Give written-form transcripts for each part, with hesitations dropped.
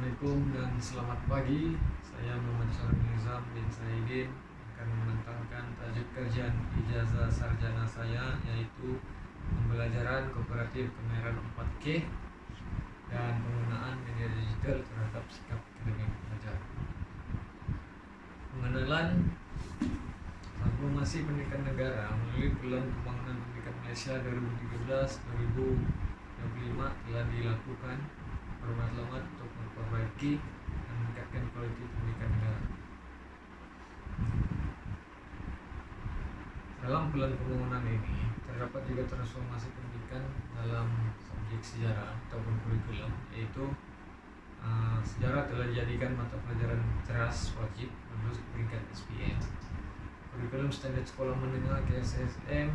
Assalamualaikum dan selamat pagi. Saya Muhammad Syarif Nizam bin Saidin akan membentangkan tajuk kajian ijazah sarjana saya, yaitu pembelajaran kooperatif kemahiran 4K dan penggunaan media digital terhadap sikap akademik pelajar. Pengenalan transformasi pendidikan negara melalui Plan Pembangunan Pendidikan Malaysia 2013-2025 telah dilakukan bermaklumat untuk memperbaiki dan meningkatkan kualitas pendidikan negara. Dalam plan pembangunan ini terdapat juga transformasi pendidikan dalam subjek sejarah ataupun kurikulum, yaitu sejarah telah dijadikan mata pelajaran keras wajib menuju peringkat SPM. Kurikulum standar sekolah menengah KSSM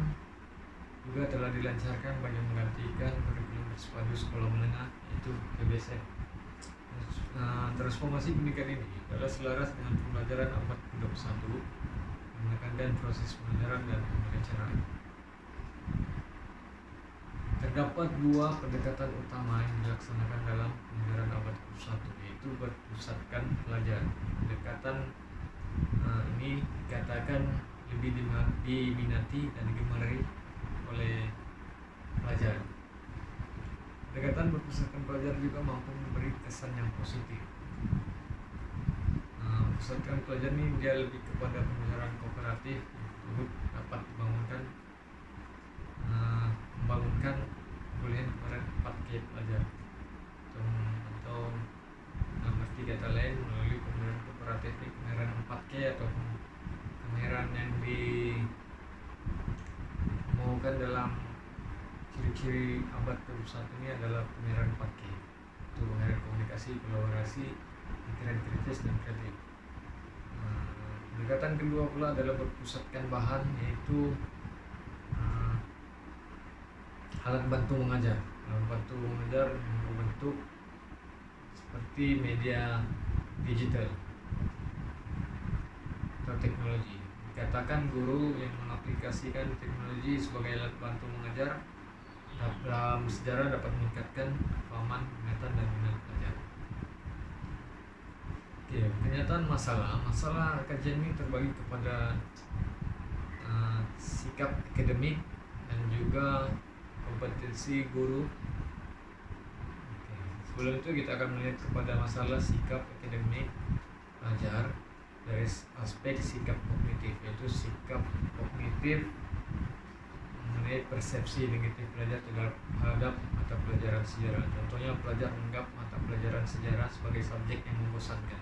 juga telah dilancarkan bagi menggantikan kurikulum bersepadu sekolah menengah, yaitu KBSM. Transformasi pendidikan ini adalah selaras dengan pembelajaran abad ke-21, menekankan proses pembelajaran dan pembelajaran. Terdapat dua pendekatan utama yang dilaksanakan dalam pembelajaran abad ke-21, yaitu berpusatkan pelajar. Pendekatan ini dikatakan lebih diminati dan digemari oleh pelajar. Pendekatan berpusatkan pelajar juga mampu memberi kesan yang positif. Pusatkan pelajar ini dia lebih kepada pembelajaran kooperatif untuk dapat membangunkan kebolehan kepada 4K pelajar, atau dalam arti kata lain melalui pembelajaran kooperatif di kemahiran 4K ataupun kemahiran yang dimaukan dalam ciri-ciri abad ke-21 ini adalah kemahiran 4K, itu kemahiran komunikasi, kolaborasi, pikiran kritis dan kreatif. Pendekatan kedua pula adalah berpusatkan bahan, yaitu alat bantu mengajar. Alat bantu mengajar berbentuk seperti media digital atau teknologi. Dikatakan guru yang mengaplikasikan teknologi sebagai alat bantu mengajar dalam sejarah dapat meningkatkan kefahaman, ingatan dan minat pelajar. Kenyataan masalah kajian ini terbagi kepada sikap akademik dan juga kompetensi guru. Sebelum itu kita akan melihat kepada masalah sikap akademik pelajar dari aspek sikap kognitif, yaitu sikap kognitif mengenai persepsi negatif pelajar terhadap mata pelajaran sejarah. Contohnya, pelajar menganggap mata pelajaran sejarah sebagai subjek yang membosankan.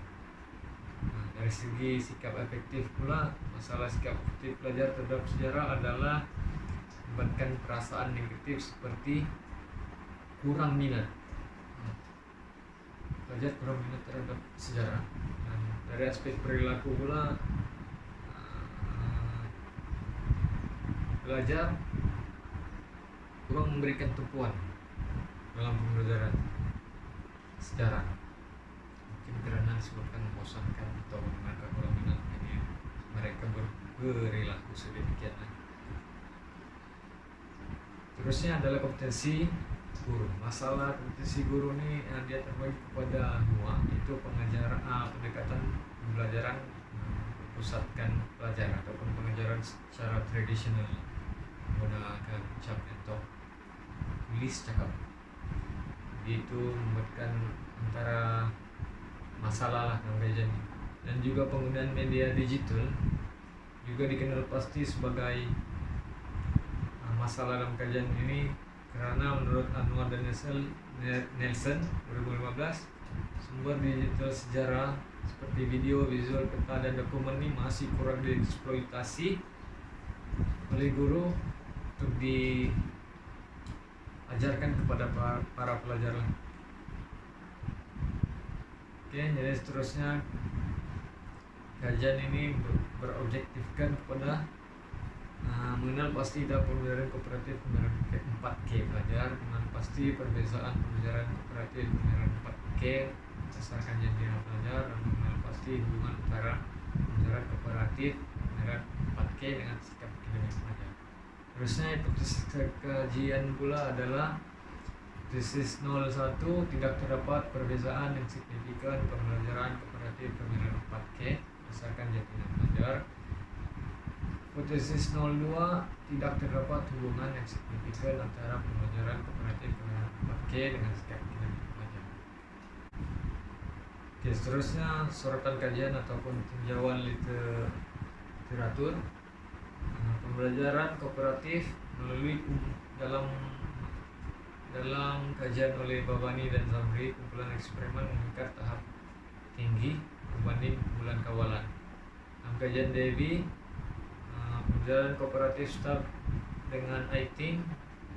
Dari segi sikap efektif pula, masalah sikap efektif pelajar terhadap sejarah adalah menyebabkan perasaan negatif seperti kurang minat. Pelajar kurang minat terhadap sejarah. Dan dari aspek perilaku pula, pelajar kurang memberikan tumpuan dalam pembelajaran sejarah, mungkin karena disebabkan membosankan atau mereka kurang minat, jadi mereka berperilaku sedemikian. Terusnya adalah kompetensi guru. Masalah kompetensi guru ini dia terbagi kepada dua, yaitu pendekatan pembelajaran pusatkan pelajar ataupun pengajaran secara tradisional menggunakan cap atau tulis cakap. Itu membuatkan antara masalah dalam kajian ini. Dan juga penggunaan media digital juga dikenal pasti sebagai masalah dalam kajian ini, karena menurut Anwar dan Nelson 2015, sumber digital sejarah seperti video, visual, peta, dan dokumen ini masih kurang dieksploitasi oleh guru untuk diajarkan kepada para pelajar. Jadi seterusnya kajian ini berobjektifkan kepada mengenal pasti dalam pembelajaran kooperatif kemahiran 4K pelajar, mengenal pasti perbedaan pembelajaran kooperatif kemahiran 4K berdasarkan jenjang pelajar, dan mengenal pasti hubungan antara pembelajaran kooperatif kemahiran 4K dengan sikap akademik pelajar. Terusnya hipotesis kajian pula adalah Hipotesis 01, tidak terdapat perbedaan yang signifikan pembelajaran kooperatif kemiran 4K berdasarkan Jantina Pelajar. Hipotesis 02, tidak terdapat hubungan yang signifikan antara pembelajaran kooperatif kemiran 4K dengan sikap akademik pelajar. Oke, seterusnya sorotan kajian ataupun tinjauan literatur. Pembelajaran kooperatif melalui dalam kajian oleh Babani dan Zamri, kumpulan eksperimen meningkat tahap tinggi dibanding kumpulan kawalan. Dalam kajian Devi, pembelajaran kooperatif start dengan I-Team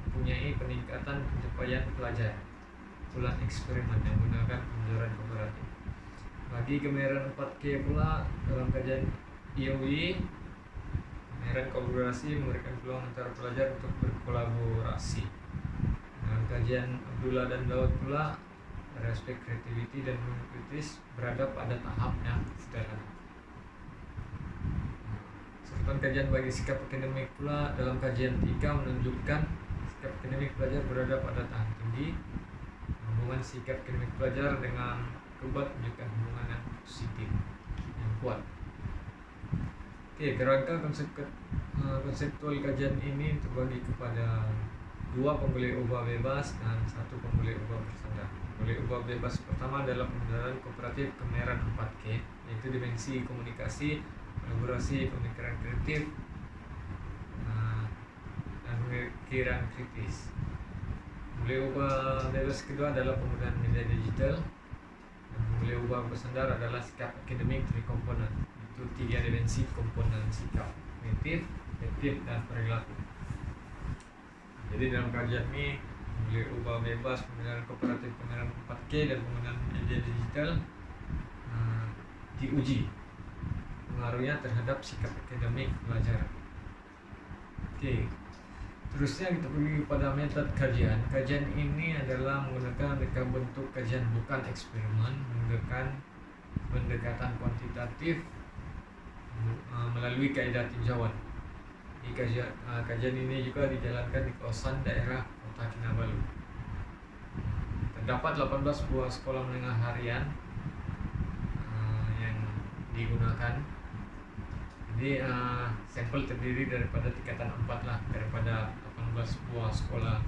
mempunyai peningkatan pencapaian pelajar. Kumpulan eksperimen yang menggunakan pembelajaran kooperatif. Bagi kemiran 4K pula, dalam kajian IOI, kemiran kolaborasi memberikan peluang antara pelajar untuk berkolaborasi. Dalam kajian Abdullah dan Daud pula, pada aspek kreativiti dan kritis berada pada tahap yang sederhana. Sorotan kajian bagi sikap akademik pula, dalam kajian 3 menunjukkan sikap akademik pelajar berada pada tahap tinggi. Hubungan sikap akademik pelajar dengan kebat menunjukkan hubungan yang positif, yang kuat. Oke, kerangka konseptual kajian ini terbagi kepada 2 pembeli ubah bebas dan 1 pembeli ubah bersandar. Pembeli ubah bebas pertama adalah pembelajaran kooperatif kemiran 4K, yaitu dimensi komunikasi, kolaborasi, pemikiran kreatif, dan pemikiran kritis. Pembeli ubah bebas kedua adalah penggunaan media digital, dan pembeli ubah bersandar adalah sikap akademik 3 komponen, itu 3 dimensi komponen sikap, kognitif, afektif, dan perilaku. Jadi dalam kajian ini pembeli ubah bebas, pembelajaran kooperatif kemiran 4K dan penggunaan media digital diuji pengaruhnya terhadap sikap akademik pelajar. Oke, terusnya kita pergi pada metode kajian. Kajian ini adalah menggunakan reka bentuk kajian bukan eksperimen, menggunakan pendekatan kuantitatif melalui kaidah tinjauan. Kajian ini juga dijalankan di kawasan daerah Kota Kinabalu. Terdapat 18 buah sekolah menengah harian yang digunakan. Jadi sampel terdiri daripada tingkatan 4 lah, daripada 18 buah sekolah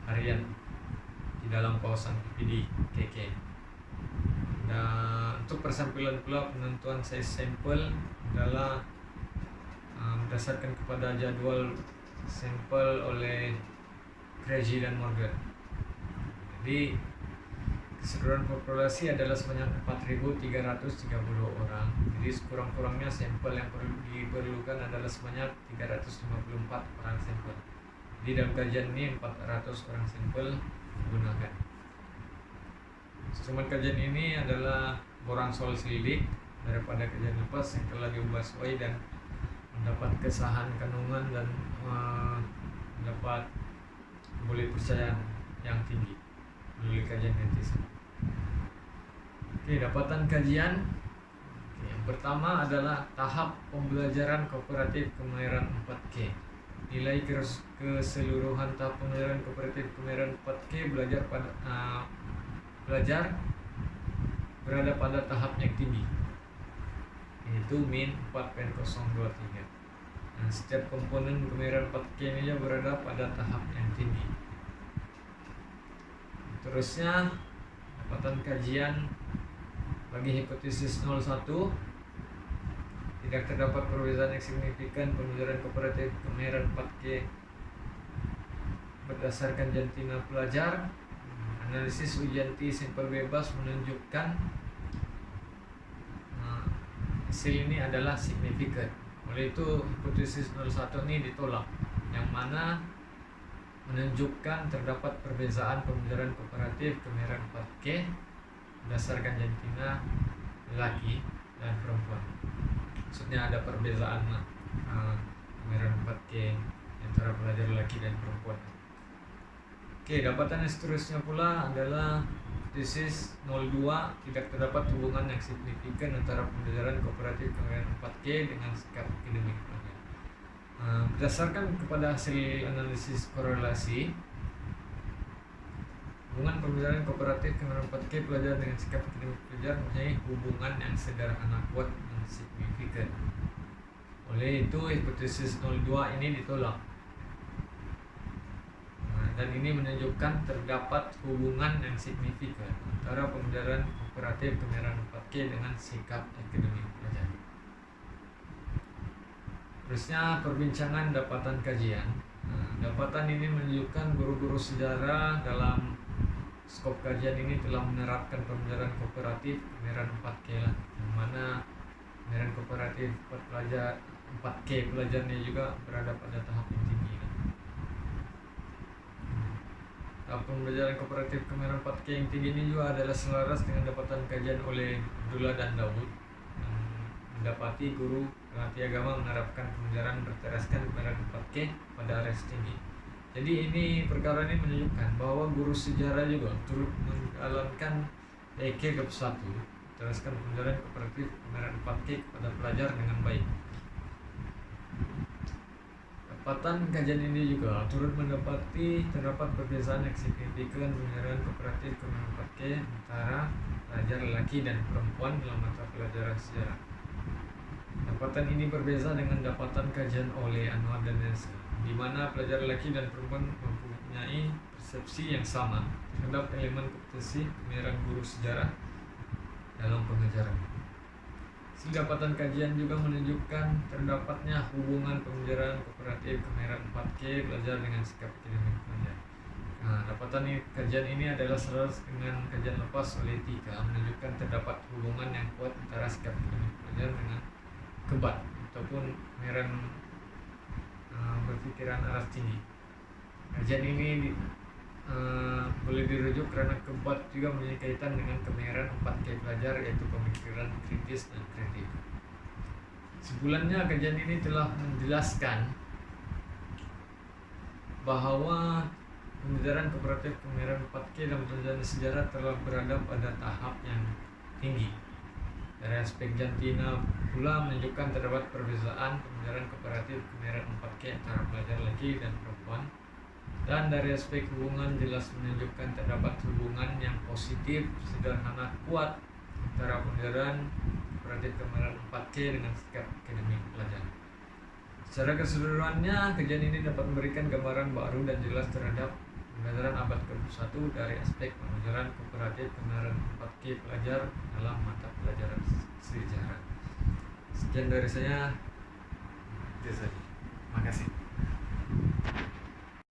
harian di dalam kawasan PPD KK. Dan untuk persampilan pula, penentuan size sampel adalah berdasarkan kepada jadwal sampel oleh Craigie dan Morgan. Jadi keseluruhan populasi adalah sebanyak 4.330 orang. Jadi sekurang-kurangnya sampel yang diperlukan adalah sebanyak 354 orang sampel. Jadi dalam kajian ini 400 orang sampel digunakan. Instrumen kajian ini adalah borang sol selidik daripada kajian lepas yang telah diubah sesuai dan mendapat kesahan kandungan dan mendapat boleh percaya yang tinggi melalui kajian netizen. Oke, dapatan kajian. Oke, yang pertama adalah tahap pembelajaran kooperatif kemiran 4K. Nilai keseluruhan tahap pembelajaran kooperatif kemiran 4K belajar berada pada tahap yang tinggi, yaitu min 4.023. Dan setiap komponen kemiran 4K ini berada pada tahap yang tinggi. Terusnya dapatan kajian bagi hipotesis 01, tidak terdapat perbedaan yang signifikan pembelajaran kooperatif kemiran 4K berdasarkan jantina pelajar. Analisis ujian T sampel bebas menunjukkan hasil ini adalah signifikan. Oleh itu hipotesis 01 ini ditolak, yang mana menunjukkan terdapat perbedaan pembelajaran kooperatif kemiran 4K berdasarkan jantina lelaki dan perempuan. Maksudnya ada perbedaan kemiran 4K antara pelajar lelaki dan perempuan. Oke, dapatan yang seterusnya pula adalah hipotesis 02, tidak terdapat hubungan yang signifikan antara pembelajaran kooperatif kemiran 4K dengan sikap akademik. Berdasarkan kepada hasil analisis korelasi, Hubungan pembelajaran kooperatif kemiran 4K pelajar dengan sikap akademik pelajar mempunyai hubungan yang sederhana, kuat, dan signifikan. Oleh itu, hipotesis 02 ini ditolak. Dan ini menunjukkan terdapat hubungan yang signifikan antara pembelajaran kooperatif kemiran 4K dengan sikap akademik pelajar. Terusnya perbincangan dapatan kajian. Dapatan ini menunjukkan guru-guru sejarah dalam skop kajian ini telah menerapkan pembelajaran kooperatif kemiran 4K lah, yang mana kemiran kooperatif 4K pelajarnya juga berada pada tahap yang tinggi. Pembelajaran kooperatif kemiran 4K yang tinggi ini juga adalah selaras dengan dapatan kajian oleh Abdullah dan Daud, mendapati guru pelatih agama menerapkan pembelajaran berteraskan kemiran 4K pada area tinggi. Jadi ini perkara ini menunjukkan bahwa guru sejarah juga turut menjalankan EK GAP 1, teruskan pembelajaran kooperatif kemiran 4K kepada pelajar dengan baik. Dapatan kajian ini juga turut mendapati terdapat perbedaan yang signifikan pembelajaran kooperatif kemiran 4K antara pelajar lelaki dan perempuan dalam mata pelajaran sejarah. Dapatan ini berbeda dengan dapatan kajian oleh Anwar dan Nelson, di mana pelajar lelaki dan perempuan mempunyai persepsi yang sama terhadap elemen kompetensi kemiran guru sejarah dalam pengajaran. Dapatan kajian juga menunjukkan terdapatnya hubungan pembelajaran kooperatif kemiran 4K belajar dengan sikap akademik pelajar. Dapatan kajian ini adalah selaras dengan kajian lepas oleh Tika, menunjukkan terdapat hubungan yang kuat antara sikap akademik pelajar dengan kebat ataupun kemiran berpikiran aras tinggi. Kajian ini boleh dirujuk karena kebat juga mempunyai kaitan dengan kemiran 4K pelajar, yaitu pemikiran kritis dan kritik. Sebulannya kajian ini telah menjelaskan bahwa pembelajaran kooperatif kemiran 4K dalam pelajaran sejarah telah berada pada tahap yang tinggi. Dari aspek jantina pula menunjukkan terdapat perbedaan pembelajaran kooperatif kemiran 4K antara pelajar laki dan perempuan. Dan dari aspek hubungan jelas menunjukkan terdapat hubungan yang positif, sederhana, kuat antara pembelajaran kooperatif kemiran 4K dengan sikap akademik pelajar. Secara keseluruhannya, kajian ini dapat memberikan gambaran baru dan jelas terhadap pembelajaran abad ke-21 dari aspek pembelajaran kooperatif kemiran 4K pelajar dalam mata pelajaran sejarah. Sekian dari saya. Itu saja. Terima kasih.